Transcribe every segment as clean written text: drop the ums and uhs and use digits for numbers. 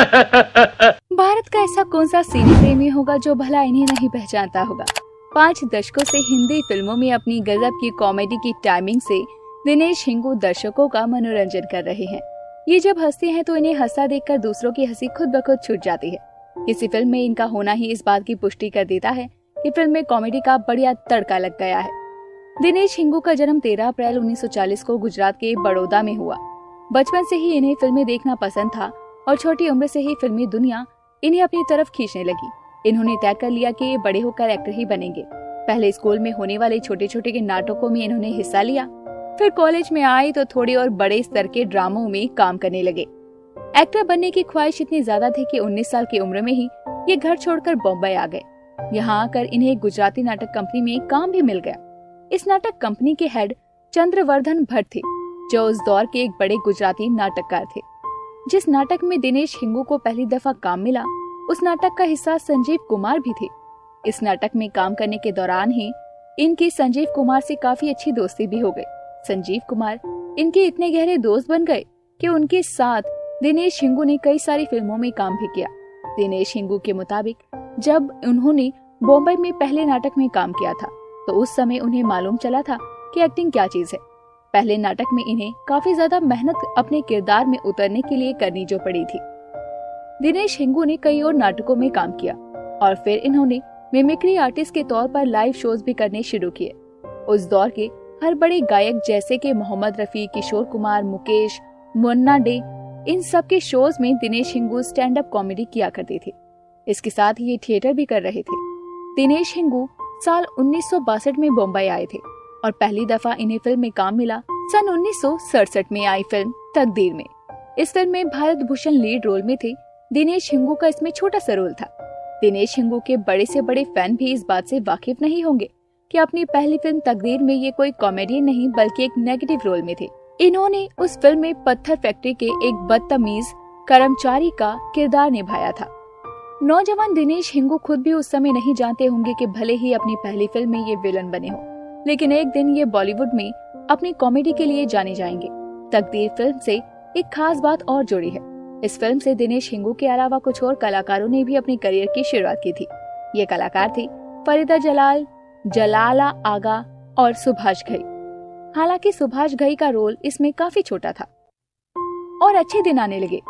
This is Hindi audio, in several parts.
भारत का ऐसा कौन सा सिने प्रेमी होगा जो भला इन्हें नहीं पहचानता होगा। 5 दशकों से हिंदी फिल्मों में अपनी गजब की कॉमेडी की टाइमिंग से दिनेश हिंगू दर्शकों का मनोरंजन कर रहे हैं। ये जब हंसते हैं तो इन्हें हंसा देखकर दूसरों की हंसी खुद ब खुद छूट जाती है। किसी फिल्म में इनका होना ही इस बात की पुष्टि कर देता है कि फिल्म में कॉमेडी का बढ़िया तड़का लग गया है। दिनेश हिंगू का जन्म 13 अप्रैल 1940 को गुजरात के बड़ौदा में हुआ। बचपन से ही इन्हें फिल्में देखना पसंद था और छोटी उम्र से ही फिल्मी दुनिया इन्हें अपनी तरफ खींचने लगी। इन्होंने तय कर लिया कि ये बड़े होकर एक्टर ही बनेंगे। पहले स्कूल में होने वाले छोटे छोटे के नाटकों में इन्होंने हिस्सा लिया। फिर कॉलेज में आए तो थोड़े और बड़े स्तर के ड्रामों में काम करने लगे। एक्टर बनने की ख्वाहिश इतनी ज्यादा थी कि 19 साल की उम्र में ही ये घर छोड़कर बॉम्बे आ गए। यहाँ आकर इन्हें एक गुजराती नाटक कंपनी में काम भी मिल गया। इस नाटक कंपनी के हेड चंद्रवर्धन भट्ट थे, जो उस दौर के एक बड़े गुजराती नाटककार थे। जिस नाटक में दिनेश हिंगू को पहली दफा काम मिला, उस नाटक का हिस्सा संजीव कुमार भी थे। इस नाटक में काम करने के दौरान ही इनकी संजीव कुमार से काफी अच्छी दोस्ती भी हो गई। संजीव कुमार इनके इतने गहरे दोस्त बन गए कि उनके साथ दिनेश हिंगू ने कई सारी फिल्मों में काम भी किया। दिनेश हिंगू के मुताबिक जब उन्होंने बॉम्बे में पहले नाटक में काम किया था तो उस समय उन्हें मालूम चला था कि एक्टिंग क्या चीज है। पहले नाटक में इन्हें काफी ज्यादा मेहनत अपने किरदार में उतरने के लिए करनी जो पड़ी थी। दिनेश हिंगू ने कई और नाटकों में काम किया और फिर इन्होंने मिमिक्री आर्टिस्ट के तौर पर लाइव शोज भी करने शुरू किए। उस दौर के हर बड़े गायक जैसे कि मोहम्मद रफी, किशोर कुमार, मुकेश, मुन्ना डे, इन सब के शोज में Dinesh Hingoo stand up comedy किया करते थे। इसके साथ ही ये थिएटर भी कर रहे थे। दिनेश हिंगू साल 1962 में बॉम्बे आए थे और पहली दफा इन्हें फिल्म में काम मिला सन 1967 में आई फिल्म तकदीर में। इस फिल्म में भारत भूषण लीड रोल में थे। दिनेश हिंगू का इसमें छोटा सा रोल था। दिनेश हिंगू के बड़े से बड़े फैन भी इस बात से वाकिफ नहीं होंगे कि अपनी पहली फिल्म तकदीर में ये कोई कॉमेडियन नहीं बल्कि एक नेगेटिव रोल में थे। इन्होंने उस फिल्म में पत्थर फैक्ट्री के एक बदतमीज कर्मचारी का किरदार निभाया था। नौजवान दिनेश हिंगू खुद भी उस समय नहीं जानते होंगे कि भले ही अपनी पहली फिल्म में ये विलन बने हो, लेकिन एक दिन ये बॉलीवुड में अपनी कॉमेडी के लिए जाने जाएंगे। तकदीर फिल्म से एक खास बात और जुड़ी है। इस फिल्म से दिनेश हिंगू के अलावा कुछ और कलाकारों ने भी अपनी करियर की शुरुआत की थी। ये कलाकार थे फरीदा जलाल, जलाला आगा और सुभाष घई। हालांकि सुभाष घई का रोल इसमें काफी छोटा था। और अच्छे दिन आने लगे।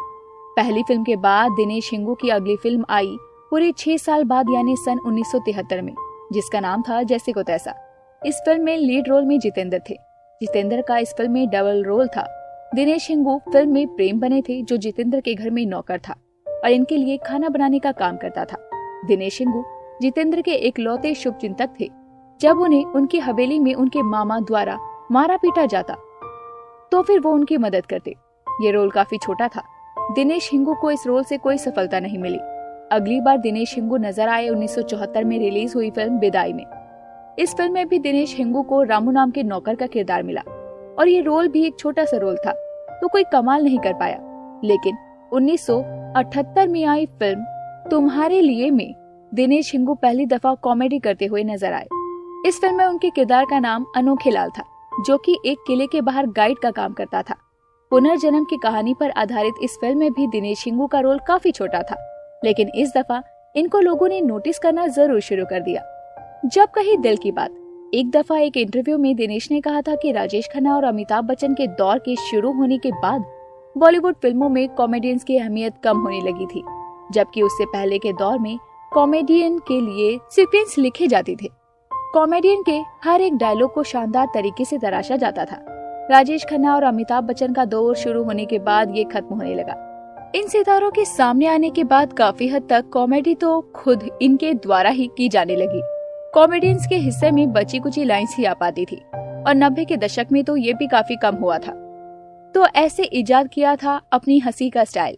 पहली फिल्म के बाद दिनेश हिंगू की अगली फिल्म आई पूरे 6 साल बाद यानी सन 1973 में, जिसका नाम था जैसे को तैसा। इस फिल्म में लीड रोल में जितेंद्र थे। जितेंद्र का इस फिल्म में डबल रोल था। दिनेश हिंगू फिल्म में प्रेम बने थे, जो जितेंद्र के घर में नौकर था और इनके लिए खाना बनाने का काम करता था। दिनेश हिंगू जितेंद्र के इकलौते शुभचिंतक थे। जब उन्हें उनकी हवेली में उनके मामा द्वारा मारा पीटा जाता तो फिर वो उनकी मदद करते। ये रोल काफी छोटा था। दिनेश हिंगू को इस रोल से कोई सफलता नहीं मिली। अगली बार दिनेश हिंगू नजर आए 1974 में रिलीज हुई फिल्म विदाई में। इस फिल्म में भी दिनेश हिंगू को रामू नाम के नौकर का किरदार मिला और ये रोल भी एक छोटा सा रोल था, तो कोई कमाल नहीं कर पाया। लेकिन 1978 में आई फिल्म तुम्हारे लिए में दिनेश हिंगू पहली दफा कॉमेडी करते हुए नजर आए। इस फिल्म में उनके किरदार का नाम अनोखे लाल था, जो कि एक किले के बाहर गाइड का काम करता था। पुनर्जन्म की कहानी पर आधारित इस फिल्म में भी दिनेश हिंगू का रोल काफी छोटा था, लेकिन इस दफा इनको लोगों ने नोटिस करना जरूर शुरू कर दिया। जब कही दिल की बात, एक दफा एक इंटरव्यू में दिनेश ने कहा था कि राजेश खन्ना और अमिताभ बच्चन के दौर के शुरू होने के बाद बॉलीवुड फिल्मों में कॉमेडियंस की अहमियत कम होने लगी थी, जबकि उससे पहले के दौर में कॉमेडियन के लिए सीक्वेंस लिखे जाते थे। कॉमेडियन के हर एक डायलॉग को शानदार तरीके से तराशा जाता था। राजेश खन्ना और अमिताभ बच्चन का दौर शुरू होने के बाद ये खत्म होने लगा। इन सितारों के सामने आने के बाद काफी हद तक कॉमेडी तो खुद इनके द्वारा ही की जाने लगी। कॉमेडियंस के हिस्से में बची कुची लाइन्स ही आ पाती थी और 90 के दशक में तो ये भी काफी कम हुआ था। तो ऐसे इजाद किया था अपनी हंसी का स्टाइल।